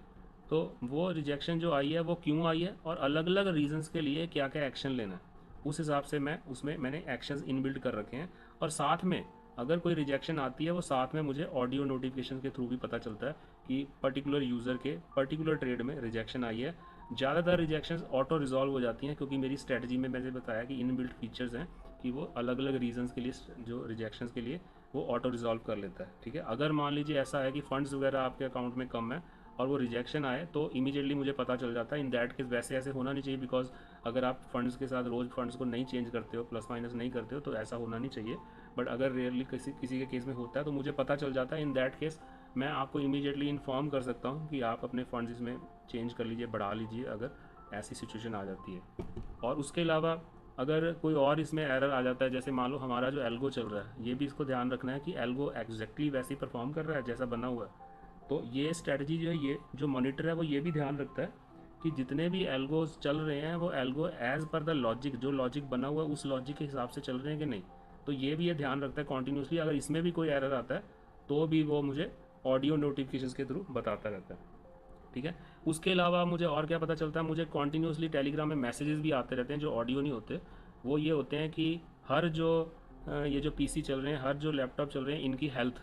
तो वो रिजेक्शन जो आई है वो क्यों आई है और अलग अलग रीजंस के लिए क्या क्या एक्शन लेना है, उस हिसाब से मैंने एक्शंस इनबिल्ट कर रखे हैं। और साथ में अगर कोई रिजेक्शन आती है वो साथ में मुझे ऑडियो नोटिफिकेशन के थ्रू भी पता चलता है कि पर्टिकुलर यूज़र के पर्टिकुलर ट्रेड में रिजेक्शन आई है। ज़्यादातर रिजेक्शंस ऑटो रिजॉल्व हो जाती हैं क्योंकि मेरी स्ट्रेटजी में मैंने बताया कि इनबिल्ट फीचर्स हैं कि वो अलग अलग रीजंस के लिए, जो रिजेक्शंस के लिए वो ऑटो रिजॉल्व कर लेता है। ठीक है, अगर मान लीजिए ऐसा है कि फंड्स वगैरह आपके अकाउंट में कम है और वो रिजेक्शन आए तो इमीडिएटली मुझे पता चल जाता है। इन दैट केस वैसे ऐसे होना नहीं चाहिए, बिकॉज अगर आप फंड्स के साथ रोज़ फंड्स को नहीं चेंज करते हो, प्लस माइनस नहीं करते हो, तो ऐसा होना नहीं चाहिए। बट अगर रेयरली किसी किसी के केस में होता है तो मुझे पता चल जाता है। इन दैट केस मैं आपको इमीडिएटली इन्फॉर्म कर सकता हूँ कि आप अपने फंड्स इसमें चेंज कर लीजिए, बढ़ा लीजिए, अगर ऐसी सिचुएशन आ जाती है। और उसके अलावा अगर कोई और इसमें एरर आ जाता है, जैसे मान लो हमारा जो एल्गो चल रहा है, ये भी इसको ध्यान रखना है कि एल्गो एग्जैक्टली वैसे ही परफॉर्म कर रहा है जैसा बना हुआ है। तो ये स्ट्रेटजी जो है, ये जो मॉनिटर है वो ये भी ध्यान रखता है कि जितने भी एल्गोज चल रहे हैं वो algo as per the logic, जो लॉजिक बना हुआ है उस लॉजिक के हिसाब से चल रहे हैं कि नहीं। तो ये भी ये ध्यान रखता है कॉन्टीन्यूसली, अगर इसमें भी कोई एरर आता है तो भी वो मुझे ऑडियो नोटिफिकेशन के थ्रू बताता रहता है। ठीक है, उसके अलावा मुझे और क्या पता चलता है, मुझे कॉन्टीन्यूसली टेलीग्राम में मैसेजेस भी आते रहते हैं जो ऑडियो नहीं होते। वो ये होते हैं कि हर जो ये जो पीसी चल रहे हैं, हर जो लैपटॉप चल रहे हैं, इनकी हेल्थ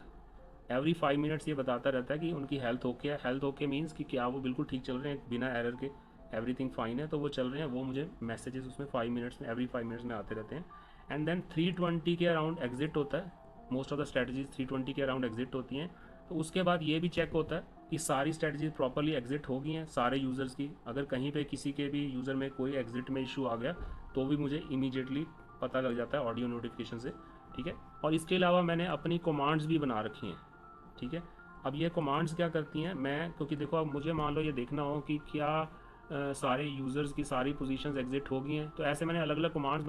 एवरी 5 मिनट्स ये बताता रहता है कि उनकी हेल्थ ओके है। हेल्थ ओके मीन्स कि क्या वो बिल्कुल ठीक चल रहे हैं बिना एरर के, एवरीथिंग फाइन है तो वो चल रहे हैं। वो मुझे मैसेजेस उसमें 5 मिनट्स में, एवरी 5 मिनट्स में आते रहते हैं। एंड देन 320 के अराउंड एग्जिट होता है। मोस्ट ऑफ द स्ट्रेटजीज 320 के अराउंड एग्जिट होती हैं। तो उसके बाद ये भी चेक होता है कि सारी स्ट्रेटजीज प्रॉपरली एग्जिट हो गई हैं सारे यूज़र्स की। अगर कहीं पे किसी के भी यूज़र में कोई एग्जिट में इशू आ गया तो भी मुझे इमीडिएटली पता लग जाता है ऑडियो नोटिफिकेशन से। ठीक है, और इसके अलावा मैंने अपनी कमांड्स भी बना रखी हैं। ठीक है, अब ये कमांड्स क्या करती हैं, मैं क्योंकि देखो अब मुझे मान लो ये देखना हो कि क्या सारे यूज़र्स की सारी पोजीशंस एग्जिट हो गई हैं, तो ऐसे मैंने अलग अलग कमांड्स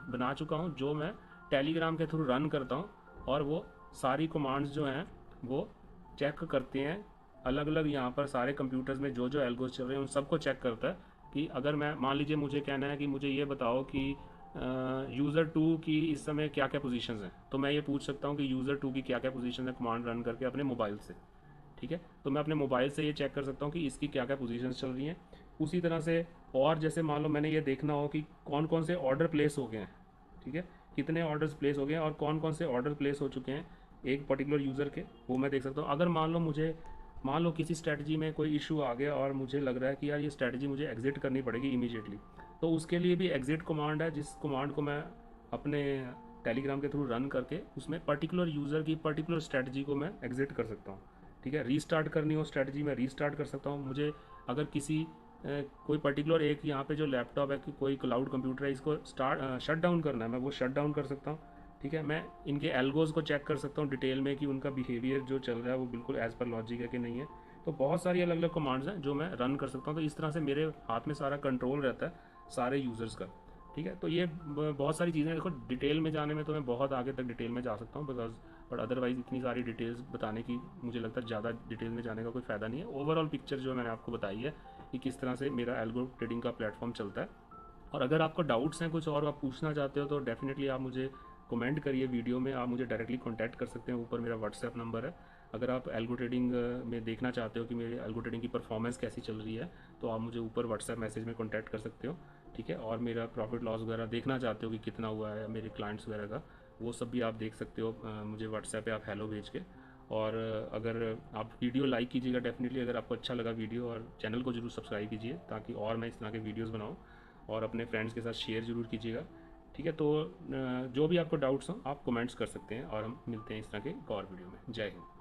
बना चुका हूँ जो मैं टेलीग्राम के थ्रू रन करता हूँ, और वो सारी कमांड्स जो हैं वो चेक करते हैं अलग अलग यहाँ पर सारे कंप्यूटर्स में जो जो एल्गोस चल रहे हैं उन सबको चेक करता है कि अगर मैं मान लीजिए मुझे कहना है कि मुझे ये बताओ कि यूज़र टू की इस समय क्या क्या पोजीशंस हैं, तो मैं ये पूछ सकता हूँ कि यूज़र टू की क्या क्या पोजीशन है कमांड रन करके अपने मोबाइल से। ठीक है, तो मैं अपने मोबाइल से ये चेक कर सकता हूँ कि इसकी क्या क्या पोजीशंस चल रही हैं। उसी तरह से और जैसे मान लो मैंने ये देखना हो कि कौन कौन से ऑर्डर प्लेस हो गए हैं, ठीक है, कितने ऑर्डर्स प्लेस हो गए हैं और कौन कौन से ऑर्डर प्लेस हो चुके हैं एक पर्टिकुलर यूज़र के, वो मैं देख सकता हूँ। अगर मान लो किसी स्ट्रैटेजी में कोई इशू आ गया और मुझे लग रहा है कि यार ये स्ट्रैटेजी मुझे एग्जिट करनी पड़ेगी इमीडिएटली, तो उसके लिए भी एग्जिट कमांड है, जिस कमांड को मैं अपने टेलीग्राम के थ्रू रन करके उसमें पर्टिकुलर यूज़र की पर्टिकुलर स्ट्रैटेजी को मैं एग्जिट कर सकता हूँ। ठीक है, रीस्टार्ट करनी हो स्ट्रैटेजी में रीस्टार्ट कर सकता हूँ। मुझे अगर कोई पर्टिकुलर एक यहाँ पे जो लैपटॉप है कि कोई क्लाउड कंप्यूटर है इसको शट डाउन करना है, मैं वो शट डाउन कर सकता हूँ। ठीक है, मैं इनके एल्गोज को चेक कर सकता हूँ डिटेल में कि उनका बिहेवियर जो चल रहा है वो बिल्कुल एज़ पर लॉजिक है कि नहीं है। तो बहुत सारी अलग अलग कमांड्स हैं जो मैं रन कर सकता हूँ, तो इस तरह से मेरे हाथ में सारा कंट्रोल रहता है सारे यूज़र्स का। ठीक है, तो ये बहुत सारी चीज़ें, देखो डिटेल में जाने में तो मैं बहुत आगे तक डिटेल में जा सकता हूँ बिकॉज, बट अदरवाइज़ इतनी सारी डिटेल्स बताने की मुझे लगता है ज़्यादा डिटेल में जाने का कोई फ़ायदा नहीं है। ओवरऑल पिक्चर जो मैंने आपको बताई है कि किस तरह से मेरा एल्गो ट्रेडिंग का प्लेटफॉर्म चलता है। और अगर आपको डाउट्स हैं कुछ और आप पूछना चाहते हो तो डेफिनेटली आप मुझे कमेंट करिए वीडियो में, आप मुझे डायरेक्टली कांटेक्ट कर सकते हैं, ऊपर मेरा व्हाट्सएप नंबर है। अगर आप एल्गो ट्रेडिंग में देखना चाहते हो कि मेरे एल्गो ट्रेडिंग की परफॉर्मेंस कैसी चल रही है, तो आप मुझे ऊपर व्हाट्सएप मैसेज में कांटेक्ट कर सकते हो। ठीक है, और मेरा प्रॉफिट लॉस वगैरह देखना चाहते हो कि कितना हुआ है मेरे क्लाइंट्स वगैरह का, वो सब भी आप देख सकते हो मुझे व्हाट्सएप पे आप हेलो भेज के। और अगर आप वीडियो लाइक कीजिएगा डेफिनेटली, अगर आपको अच्छा लगा वीडियो, और चैनल को जरूर सब्सक्राइब कीजिए ताकि और मैं इस तरह के वीडियोज़ बनाऊँ, और अपने फ्रेंड्स के साथ शेयर ज़रूर कीजिएगा। ठीक है, तो जो भी आपको डाउट्स हों आप कमेंट्स कर सकते हैं, और हम मिलते हैं इस तरह के एक और वीडियो में। जय हिंद।